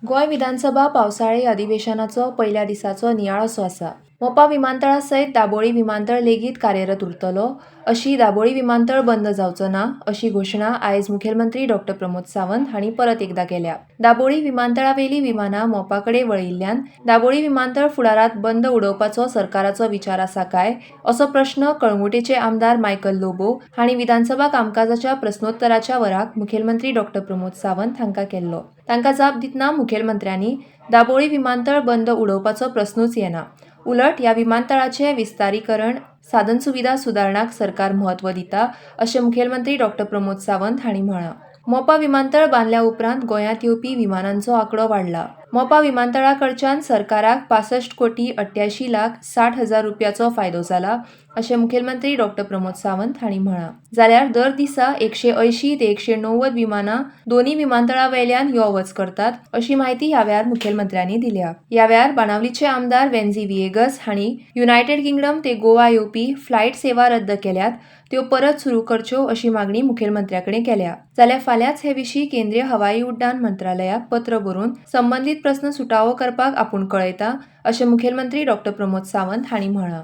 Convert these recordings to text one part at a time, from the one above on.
गोय विधानसभा पावसाळी अधिवेशनाचो पहिल्या दिसाचो नियाळसो आसा. मोपा विमानतळा सयत दाबोळी विमानतळ लेगीत कार्यरत उरतलो, अशी दाबोळी विमानतळ बंद जावचो ना अशी घोषणा आयज मुखेलमंत्री डॉ. प्रमोद सावंत हांणी परत एकदा केल्या. दाबोळी विमानतळावेली विमानां मोपाकडे वळिल्ल्यान दाबोळी विमानतळ फुडारात बंद उडोवपाचो सरकाराचो विचार आसा काय असो प्रश्न कळंगुटेचे आमदार मायकल लोबो हांणी विधानसभा कामकाजाच्या प्रस्नोत्तराच्या वराक मुखेलमंत्री डॉ. प्रमोद सावंत हांका केल्लो. तांकां जाप दितना मुखेलमंत्र्यांनी दाबोळी विमानतळ बंद उडोवपाचो प्रस्नूच येना. उलट ह्या विमानतळाचे विस्तारीकरण साधनसुविधा सुदारणाक सरकार म्हत्व दिता अशें मुखेलमंत्री डॉ. प्रमोद सावंत हांणी म्हळां. मोपा विमानतळ बांदल्या उपरांत गोंयांत येवपी विमानांचो आंकडो वाडला. मोपा विमानतळा कडच्यान सरकाराक 65 कोटी 88 लाख 60 हजार रुपयाचो फायदो जाला अशें मुखेलमंत्री डॉ. प्रमोद सावंत हांणी म्हळां. जाल्यार दर दिसा 180 ते 190 विमानां दोन्ही विमानतळावेल्यान यो वच करतात अशी माहिती ह्या वेळार मुखेलमंत्र्यांनी दिल्या. ह्या वेळार बाणावलीचे आमदार वेन्झी विएगस हांणी युनायटेड किंगडम ते गोवा येवपी फ्लायट सेवा रद्द केल्यात त्यो परत सुरू करच्यो अशी मागणी मुखेलमंत्र्याकडे केल्या. जाल्यार फाल्यांच हे विशीं केंद्रीय हवाई उड्डाण मंत्रालयाक पत्र बरोवन संबंधीत प्रस्न सुटावो करपाक आपूण कळयता अशें मुखेलमंत्री डॉ. प्रमोद सावंत हांणी म्हळां.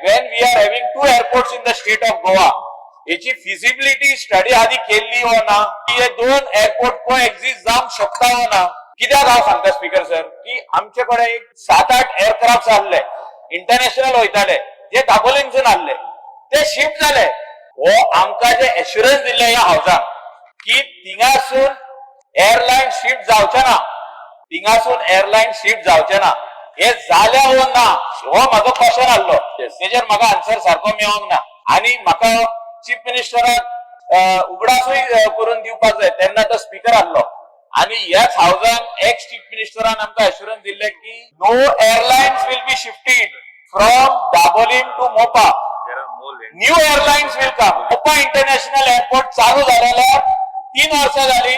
When we are having two airports in the state of Goa, याची फिजिबिलिटी स्टडी आधी केल्ली हो ना, की हे दोन एअरपोर्ट कोएक्झिस्ट जावंक शकता हो ना. कित्याक हांव सांगता स्पीकर सर, की आमचे कडेन एक 7-8 एअरक्राफ्ट आसले, इंटरनॅशनल वयताले, जे दाबोलींसून आसले, ते शिफ्ट जाले. हो आमकां जे एश्युरन्स दिल्ले ह्या हावसान, की थिंगासून एअरलायन शिफ्ट जावचे ना, थिंगासून एअरलायन शिफ्ट जावचे ना. हे जाल्या हो ना, हो म्हाजो क्वेश्चन आसलो, तेजेर म्हाका आन्सर सारको मेळोंक ना. आनी म्हाका चीफ मिनिस्टराक उगडासूय करून दिवपाक जाय, तेन्ना तो स्पीकर आसलो आनी ह्याच हावसान एक्स चीफ मिनिस्टरान आमकां एश्युरन्स दिल्ले की no airlines will be shifted from Dabolim to Mopa. New airlines will come. Mopa international airport चालू जाल्यार 3 वर्सां जाली,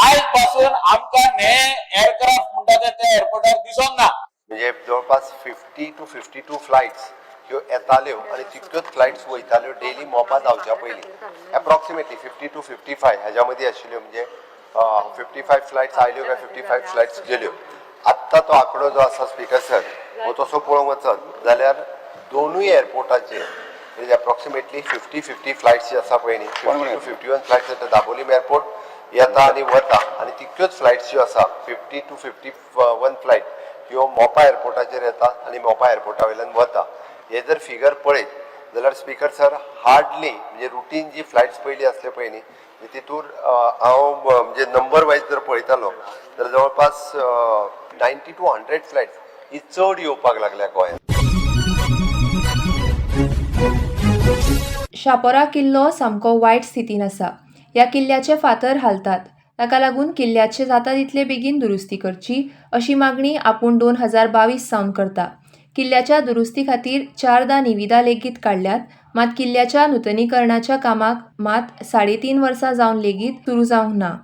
आयज पासून आमकां नये एअरक्राफ्ट म्हणटा ते एअरपोर्टार दिसोंक ना. म्हणजे जवळपास 50 to 52 फ्लायट्स ह्यो येताल्यो आणि तितक्योच फ्लायट्स वयताल्यो डेली मोपा जावच्या पयलीं. अप्रॉक्सिमेटली 50 to 55 ह्याच्या मदीं आशिल्ल्यो. म्हणजे 55 फ्लायट्स आयल्यो काय 55 फ्लायट्स गेल्यो. आत्ता तो आंकडो जो आसा स्पीकर सर, हो तसो पळोवंक वचत जाल्यार दोनूय एअरपोर्टाचेर म्हणजे अप्रॉक्सिमेटली 50 फ्लायट्स जी आसा पळय न्ही, 50 to 51 फ्लायट्स येता दाबोलीम एअरपोर्ट येता आनी वता, आनी तितक्योच फ्लायट्स ज्यो आसा 50 to 51 फ्लायट ह्यो मोपा एअरपोर्टाचेर येता आनी मोपा एअरपोर्टा वयल्यान वता. हे जर फिगर पळयत जाल्यार स्पीकर सर हार्डली म्हणजे रुटीन जी फ्लायट्स पयलीं आसले पळय न्ही, तितूर हांव म्हणजे नंबर वायज जर पळयतालो जाल्यार जवळपास 90 to 100 फ्लायट्स ही चड येवपाक लागल्या गोंयांत. शापोरा किल्लो सामको वायट स्थितीन आसा. ह्या किल्ल्याचे फातर हालतात. ताका लागून किल्ल्याचे जाता तितले बेगीन दुरुस्ती करची अशी मागणी आपूण 2022 सावन करता. किल्ल्याच्या दुरुस्ती खातीर 4दा निविदा लेगीत काडल्यात, मात किल्ल्याच्या नूतनीकरणाच्या कामाक मात 3.5 वर्सां जावन लेगीत सुरू जावंक ना.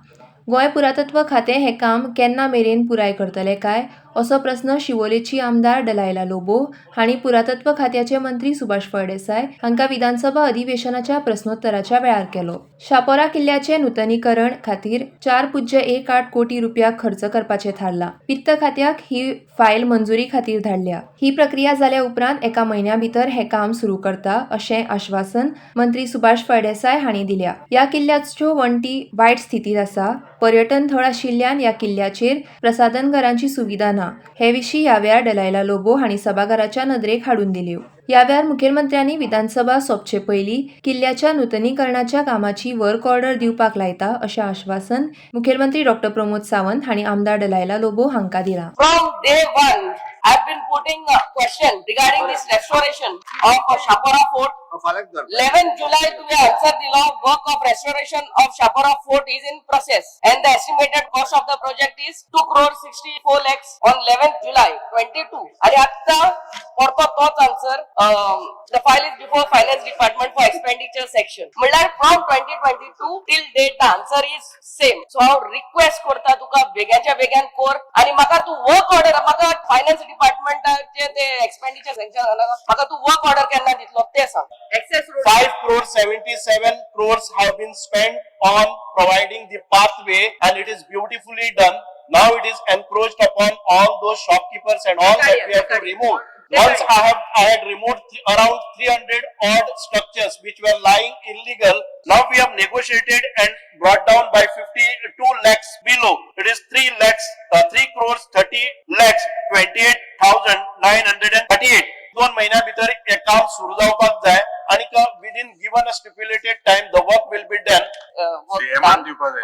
गोंय पुरातत्व खातें हें काम केन्ना मेरेन पुराय करतले काय असो प्रस्न शिवोलेची आमदार डलायला लोबो हांणी पुरातत्व खात्याचे मंत्री सुभाष फळदेसाय हांकां विधानसभा अधिवेशनाच्या प्रस्नोत्तराच्या वेळार केलो. शापोरा किल्ल्याचे नूतनीकरण खातीर 4.18 कोटी रुपया खर्च करपाचें थारला. वित्त खात्याक ही फायल मंजुरी खातीर धाडल्या. ही प्रक्रिया जाल्या उपरांत एका म्हयन्या भितर हें काम सुरू करता अशें आश्वासन मंत्री सुभाष फळदेसाय हांणी दिल्या. ह्या किल्ल्याच्यो वण्टी वायट स्थितीत आसा. पर्यटन थळ आशिल्ल्यान ह्या किल्ल्याचेर प्रसाधनघरांची सुविधा ना. हे विशीं ह्या वेळार डलायला लोबो हांणी सभाघराच्या नदरेक हाडून दिल्यो. ह्या वेळार मुखेलमंत्र्यांनी विधानसभा सोंपचे पयलीं किल्ल्याच्या नूतनीकरणाच्या कामाची वर्क ऑर्डर दिवपाक लायता अशें आश्वासन मुखेलमंत्री डॉ. प्रमोद सावंत हांणी आमदार डलायला लोबो हांकां दिलां. From day one, I've been putting a question regarding this restoration of Shapora Fort. 11 July तुम्ही answer दिला. Work of restoration of Shapora Fort is in process and the estimated cost of the project is 2 crore 64 lakhs on 11th July 22. आणि आता परतो तोच answer the file is before finance department for expenditure section. म्हणल्यार from 2022 till date the answer is same. So I request करता तुका बेग्याच्या बेग्यान core आणि म्हाका तू work order म्हाका finance डिपार्टमेंटाचे ते एक्सपेंडिचर सेक्शन म्हाका तू वर्क ऑर्डर केन्ना दितलो ते सांग. Access road 5 crore 77 crores have been spent on providing the pathway and it is beautifully done. Now it is encroached upon all those shopkeepers and all that we have to remove. Once I had removed around 300 odd structures which were lying illegal. Now we have negotiated and brought down by 52 lakhs below. It is 3 lakhs, 3 crores 30 lakhs 28,938. 2 महिन्या भितर हे काम सुरू जावपाक जाय आणि within given a stipulated time the work will be done.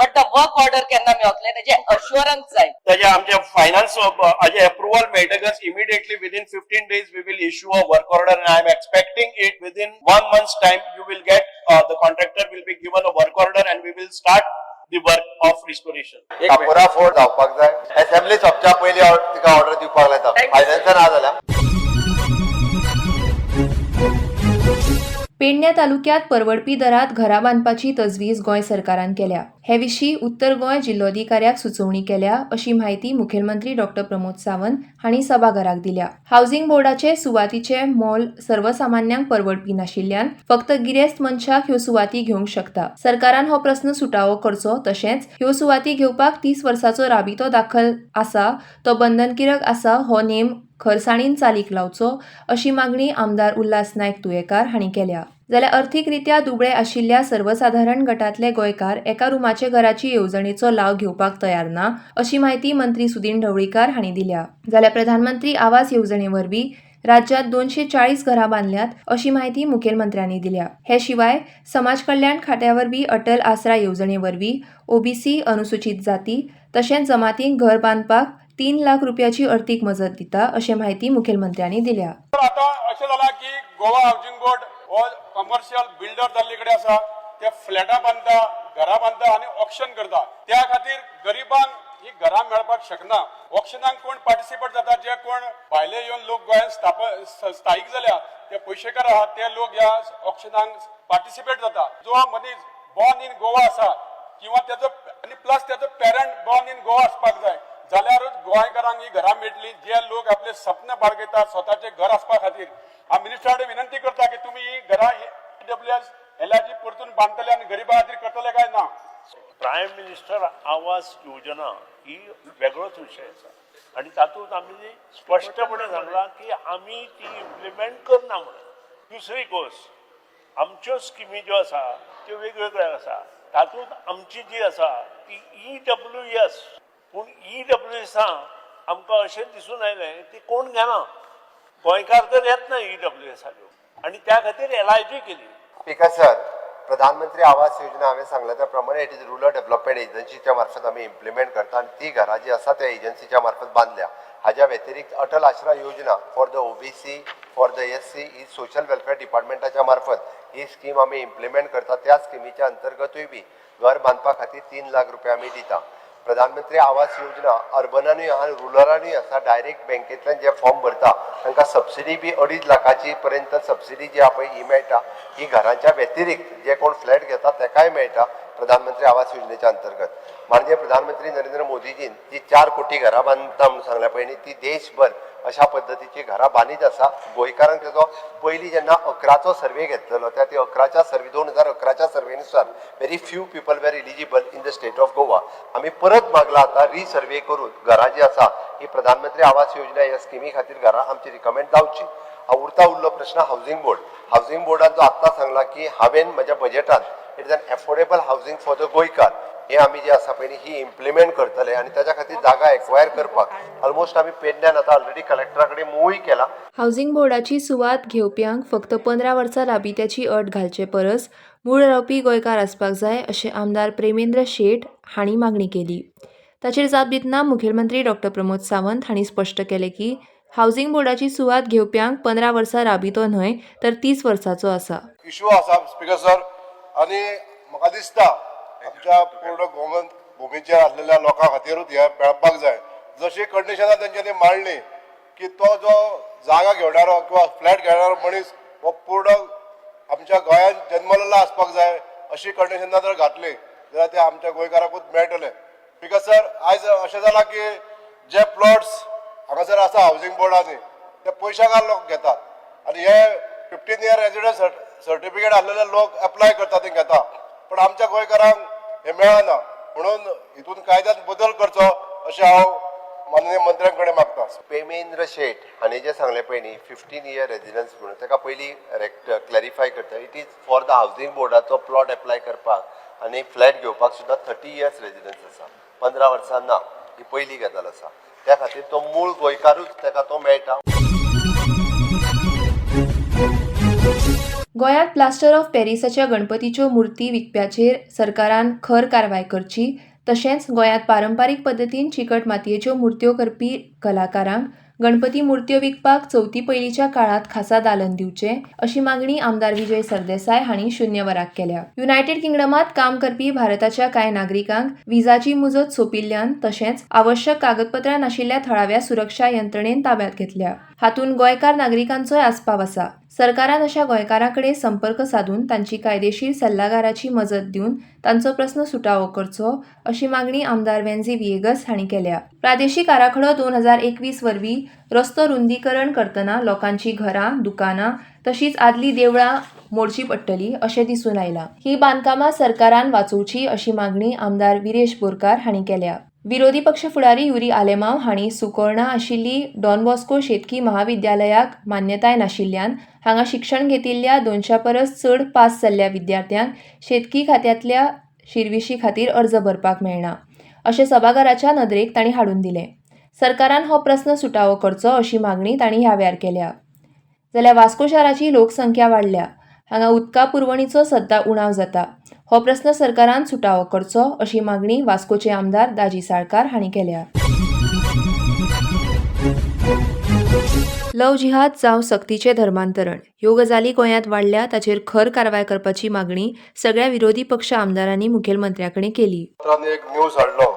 But the work order केन्ना मेळटले तेजे अश्युरन्स जाय. त्याचे आमचे फायनान्स हाजे अप्रुव्हल मेळटकच immediately within 15 days we will issue a work order and I am expecting it within 1 month's time you will get the contractor will be given a work order and we will start the work of restoration. Chapora fort जावपाक जाय assembly सोंपच्या पयलीं तिका order दिवपाक लायता फायनान्सान ना जाल्यार पेडण्या तालुक्यात परवडपी दरात घरां बांदपाची तजवीज गोंय सरकारान केल्या. हे विशीं उत्तर गोंय जिल्लोधिकाऱ्याक सुचोवणी केल्या अशी माहिती मुखेलमंत्री डॉ. प्रमोद सावंत हांणी सभाघराक दिल्या. हावसिंग बोर्डाचे सुवातीचे मोल सर्वसामान्यांक परवडपी नाशिल्ल्यान फक्त गिरेस्त मनशाक ह्यो सुवाती घेवंक शकता. सरकारान हो प्रस्न सुटावो करचो तशेंच ह्यो सुवाती घेवपाक 30 वर्सांचो राबितो दाखल आसा तो बंधनकारक आसा हो नेम खरसाणीन चालीक लावचो अशी मागणी आमदार उल्हास नायक तुयेकार हांणी केल्या. जाल्यार अर्थीकरित्या दुबळे आशिल्ल्या सर्वसाधारण गटांतले गोंयकार एका रुमाचे घराची येवजणेचो लाव घेवपाक तयार ना अशी माहिती मंत्री सुदीन ढवळीकार हांणी दिल्या. जाल्यार प्रधानमंत्री आवास येवजणे वरवीं राज्यात 240 घरां बांदल्यात अशी माहिती मुखेलमंत्र्यांनी दिल्या. हे शिवाय समाज कल्याण खात्या वरवीं अटल आसरा येवजणे वरवीं ओबीसी अनुसूचित जाती तशेंच जमातींक घर बांदपाक 3 लाख रुपयाची अर्थीक मजत दिता अशी माहिती मुखेलमंत्र्यांनी दिल्या. आता अशें जाला की गोवा हावसिंग बोर्ड हो कमर्शियल बिल्डर जाल्ले कडेन आसा ते फ्लॅटां बांदता घरां बांदता आनी ऑक्शन करता. त्या खातीर गरिबांक ही घरां मेळपाक शकना. ऑक्शनाक कोण पार्टिसिपेट जाता जे कोण भायले येवन लोक गोंयांत स्थायीक जाल्या ते पयशेकार आहात ते लोक ह्या ऑक्शनाक पार्टिसिपेट जाता. जो मनीस बॉर्न इन गोवा आसा किंवा तेजो आनी प्लस तेजो पेरंट बॉर्न इन गोवा आसपाक जाय जाल्यारूच गोंयकारांक ही घरां मेळटली जे लोक आपले सपन बाळगतात स्वताचे घर आसपा खातीर. हांव मिनिस्टरा कडेन विनंती करता की तुमी ही घरां EWS एलआयजी परतून बांदतले आनी गरिबां खातीर करतले काय ना. प्रायम मिनिस्टर आवास योजना ही वेगळोच विषय आसा आनी तातूंत आमी स्पश्टपणे सांगलां की आमी ती इम्प्लिमेंट करना म्हणून. दुसरी गोष्ट आमच्यो स्किमी ज्यो आसा त्यो वेगवेगळ्यो आसा तातूंत आमची जी आसा ती EWS पूण EWSां आमकां अशें दिसून आयलें ती कोण घेना. गोंयकार तर येत ना EWSाच्यो आनी त्या खातीर LIG केली. स्पीकर सर प्रधानमंत्री आवास योजना हांवें सांगल्या त्या प्रमाणे इट इज रुरल डेव्हलपमेंट एजन्सीच्या मार्फत आमी इम्प्लिमेंट करता आनी ती घरां जी आसा त्या एजन्सीच्या मार्फत बांदल्या. हाज्या व्यतिरिक्त Atal Asra Yojana for the OBC for the SC ही सोशल वेलफेअर डिपार्टमेंटाच्या मार्फत ही स्कीम आमी इम्प्लिमेंट करता. त्या स्किमीच्या अंतर्गतूय बी घर बांदपा खातीर 3 लाख रुपया आमी दिता. प्रधानमंत्री आवास योजना अर्बनानूय आनी रुरलानूय आसा. डायरेक्ट बँकेंतल्यान जे फॉर्म भरता तांकां सबसिडी बी 2.5 लाखाची पर्यंत सबसिडी जी आहा पळय ही मेळटा. ही घरांच्या व्यतिरिक्त जे कोण फ्लॅट घेता ताकाय मेळटा प्रधानमंत्री आवास योजनेच्या अंतर्गत. म्हणजे प्रधानमंत्री नरेंद्र मोदीजीन जी 4 कोटी घरां बांदता म्हणून सांगल्या पळय न्ही ती देशभर अशा पद्दतीची घरां बांदीत आसा. गोंयकारांक तेजो पयलीं जेन्ना 11चो सर्वे घेतलेलो त्या 11च्या सर्वे 2011च्या सर्वेनुसार very few people were eligible in the state of Goa. आमी परत मागला आता रिसर्वे करून घरां जी आसा ही प्रधानमंत्री आवास योजना ह्या स्किमी खातीर घरां आमची रिकमेंड जावची. उरता उरलो प्रश्न हावसिंग बोर्ड. हावसिंग बोर्डान जो आत्तां सांगला की हांवें म्हज्या बजेटांत it is an affordable housing for the Goenkar हे आमी जे आसा पळय ही इम्प्लिमेंट करतले आनी त्याच्या खातीर जागा एक्वायर करपाक ऑलमोस्ट आमी पेडण्यान आतां ऑलरेडी कलेक्टरा कडेन मूवूय केला. हावसिंग बोर्डाची सुवात घेवप्यांक फक्त 15 वर्सां राबित्याची अट घालचे परस मूळ रावपी गोंयकार आसपाक जाय अशें आमदार प्रेमेंद्र शेट हांणी मागणी केली. ताचेर जाप दितना मुखेलमंत्री डॉ. प्रमोद सावंत हांणी स्पश्ट केलें की हावसिंग बोर्डाची सुवात घेवप्यांक 15 वर्सां राबितो न्हय तर 30 वर्सांचो आसा. इश्यू आसा स्पीकर सर आनी म्हाका दिसता आमच्या पूर्ण गोमंत भुमीचेर आसलेल्या लोकां खातीरूच हे मेळपाक जाय. जशी कंडिशनां तेंच्यांनी मांडली की तो जो जागा घेवणारो किंवा फ्लॅट घेवणारो मनीस हो पूर्ण आमच्या गोंयांत जन्मलेलो आसपाक जाय अशी कंडिशनां जर घातली जाल्यार ते आमच्या गोंयकाराकूच मेळटले. स्पीकर सर आयज अशें जालां की जे प्लॉट्स हांगासर आसा हावसिंग बोर्डांनी ते पयशाकार लोक घेतात आनी हे 15 इयर रेजिडन्स सर्टिफिकेट आसलेले लोक एप्लाय करतात ते घेता. पण आमच्या गोंयकारांक हे मेळना म्हणून हितून कायद्यांत बदल करचो अशें हांव माननीय मंत्र्यांकडे मागता. पेमेंद्र शेठ हांणी जे सांगले पयलीं 15 year रेजिडन्स म्हणून ताका पयलीं क्लॅरिफाय करता. It is for the housing बोर्डाचो प्लॉट एप्लाय करपाक आनी फ्लॅट घेवपाक सुद्दां 30 years रेजिडन्स आसा, 15 वर्सां ना. ही पयली गजाल आसा. त्या खातीर तो मूळ गोंयकारूच ताका तो मेळटा. गोंयांत प्लास्टर ऑफ पॅरिसाच्या गणपतीच्यो मुर्ती विकप्याचेर सरकारान खर कारवाय करची, तशेंच गोंयांत पारंपारीक पद्दतीन चिकट मातयेच्यो मुर्त्यो करपी कलाकारांक गणपती मुर्त्यो विकपाक चवथी पयलींच्या काळात खासा दालन दिवचें, अशी मागणी आमदार विजय सरदेसाय हांणी 0 वराक केल्या. युनायटेड किंगडमात काम करपी भारताच्या कांय नागरिकांक विजाची मुजत सोंपिल्ल्यान तशेंच आवश्यक कागदपत्रां नाशिल्ल्या थळाव्या सुरक्षा यंत्रणेन ताब्यांत घेतल्या. हातूंत गोंयकार नागरिकांचोय आस्पाव आसा. सरकारान अशा गोंयकारां कडेन संपर्क साधून तांची कायदेशीर सल्लागाराची मजत दिवन तांचो प्रस्न सुटावो करचो, अशी मागणी आमदार वेन्झी विएगस हांणी केल्या. प्रादेशीक आराखडो 2021 वरवीं रस्तो रुंदीकरण करतना लोकांची घरां, दुकानां तशींच आदलीं देवळां मोडची पडटलीं अशें दिसून आयलां. ही बांदकामां सरकारान वाचोवची, अशी मागणी आमदार विरेश बोरकार हांणी केल्या. विरोधी पक्ष फुडारी युरी आलेमांव हांणी सुकोर्णा आशिल्ली डॉन बॉस्को शेतकी महाविद्यालयाक मान्यताय नाशिल्ल्यान हांगा शिक्षण घेतिल्ल्या 200 परस चड पास जाल्ल्या विद्यार्थ्यांक शेतकी खात्यांतल्या शिरविशी खातीर अर्ज भरपाक मेळना, अशें सभाघराच्या नदरेक तांणी हाडून दिलें. सरकारान हो प्रस्न सुटावो करचो, अशी मागणी तांणी ह्या वेळार केल्या. जाल्यार वास्को शाराची लोकसंख्या वाडल्या, हांगा उदका पुरवणीचो सद्दां उणाव जाता. हो प्रस्न सरकारान सुटावो करचो, अशी मागणी वास्कोचे आमदार दाजी साळकार हांणी केल्या. लव जिहाद जावं सक्तीचें धर्मांतरण ह्यो गजाली गोंयांत वाडल्या, ताचेर खर कारवाय करपाची मागणी सगळ्या विरोधी पक्ष आमदारांनी मुखेलमंत्र्या कडेन केली. एक न्यूज हाडलो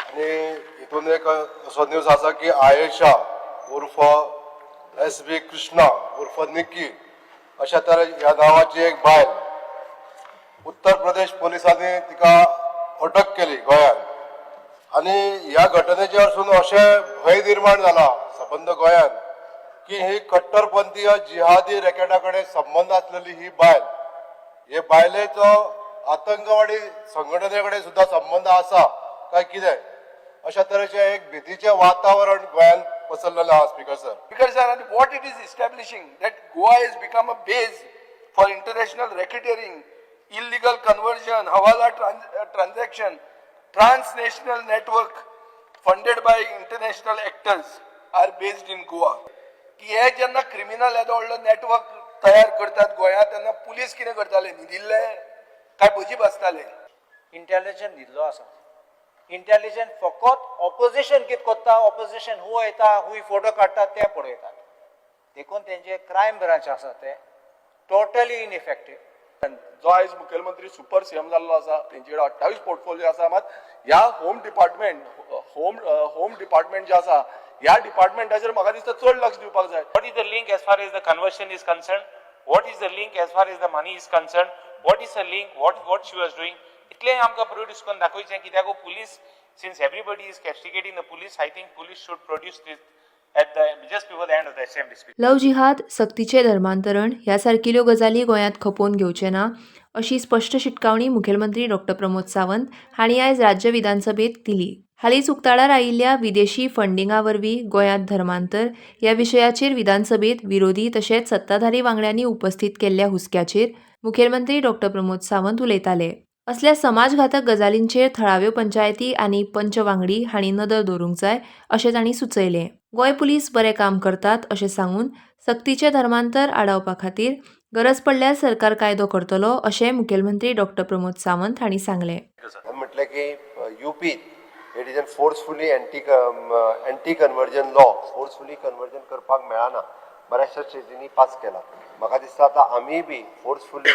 आनी हितून एक असो न्यूज आसा की आयेशा उर्फ SB कृष्णा उर्फ निकी अशा तरेन ह्या नांवाची एक बायल उत्तर प्रदेश पोलिसांनी तिका अटक केली गोंयांत. आनी ह्या घटनेचेर वरसून अशें भंय निर्माण जाला सबंद गोंयांत की ही कट्टरपंथीय जिहादी रॅकेटा कडेन संबंद आसलेली ही बायल, हे बायलेचो आतंकवादी संघटने कडेन सुद्दां संबंद आसा काय कितें अशा तरेचें एक भीतीचें वातावरण गोंयांत पसरलेलें आहा. Speaker sir, and what it is establishing that Goa has become a base for international racketeering, illegal conversion, hawala transaction, transnational network funded by international actors are based in Goa. की हे जेन्ना क्रिमिनल येदो व्हडलो network तयार करतात गोंयांत तेन्ना police कितें करताले, न्हिदिल्ले काय भजी बसताले? इंटेलिजन्स दिल्लो आसा. इंटेलिजन्स फकत ऑपोजिशन कितें करता, ऑपोजिशन हू येता हूय फोटो काडटा ते पळयतात. देखून तेंचे क्रायम ब्रांच आसा ते टोटली इनइफेक्टीव. जो आयज मुखेलमंत्री सुपर सीएम जाल्लो आसा तेंचे कडेन 28 पोर्टफोलिओ आसा. मात ह्या होम डिपार्टमेंट जे आसा ह्या डिपार्टमेंटाचेर म्हाका दिसता चड लक्ष दिवपाक जाय. What is the link as far as the conversion is concerned? What is the link as far as the money is concerned? What is the link? What she was doing? इतले आमकां प्रोड्यूस करून दाखोवचें. कित्याक police, since everybody is castigating the police, I think police should produce this at the just before the end of the assembly. लव जिहाद, सक्तीचें धर्मांतरण ह्या सारकिल्यो गजाली गोंयांत खपोवन घेवचे ना, अशी स्पश्ट शिटकावणी मुखेलमंत्री डॉ. प्रमोद सावंत हांणी आयज राज्य विधानसभेत दिली. हालींच उक्ताडार आयिल्ल्या विदेशी फंडिंगा वरवीं गोंयांत धर्मांतर ह्या विशयाचेर विधानसभेत विरोधी तशेंच सत्ताधारी वांगड्यांनी उपस्थित केल्ल्या हुस्क्याचेर मुखेलमंत्री डॉ. प्रमोद सावंत उलयताले. असल्या समाजघातक गजालींचेर थळाव्यो पंचायती आनी पंच वांगडी हांणी नदर दवरूंक जाय, अशें तांणी सुचयलें. गोंय पुलीस बरें काम करतात अशें सांगून सक्तीचें धर्मांतर आडावपा खातीर गरज पडल्यार सरकार कायदो करतलो, अशें मुखेलमंत्री डॉ. प्रमोद सावंत हांणी सांगलें. म्हटलें की यूपीत it is forcefully anti conversion law forcefully conversion करपाक मेळना, बऱ्याचशा स्टेटींनी पास केला. म्हाका दिसता आतां आमी बी फोर्सफुली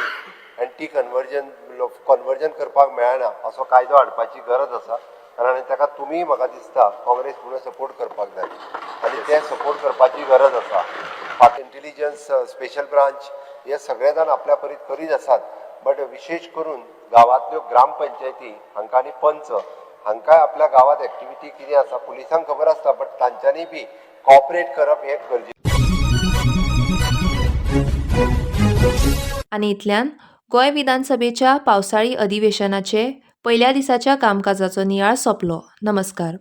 एंटी कन्वर्जन करपाक मेळना असो कायदो हाडपाची गरज आसा. कारण ताका तुमी म्हाका दिसता काँग्रेस म्हणून सपोर्ट करपाक जाय आनी ते सपोर्ट करपाची गरज आसा. इंटेलिजन्स स्पेशल ब्रांच हे सगळे जाण आपल्या परीत करीत आसात, बट विशेष करून गांवांतल्यो ग्रामपंचायती हांकां आनी पंच हांकां आपल्या गांवांत एक्टिविटी कितें आसा पुलिसांक खबर आसता, बट तांच्यांनी बी कॉपरेट करप हें गरजेचें. आनी इतल्यान गोंय विधानसभेच्या पावसाळी अधिवेशनाचे पहिल्या दिसाच्या कामकाजाचो नियाळ सोंपलो. नमस्कार.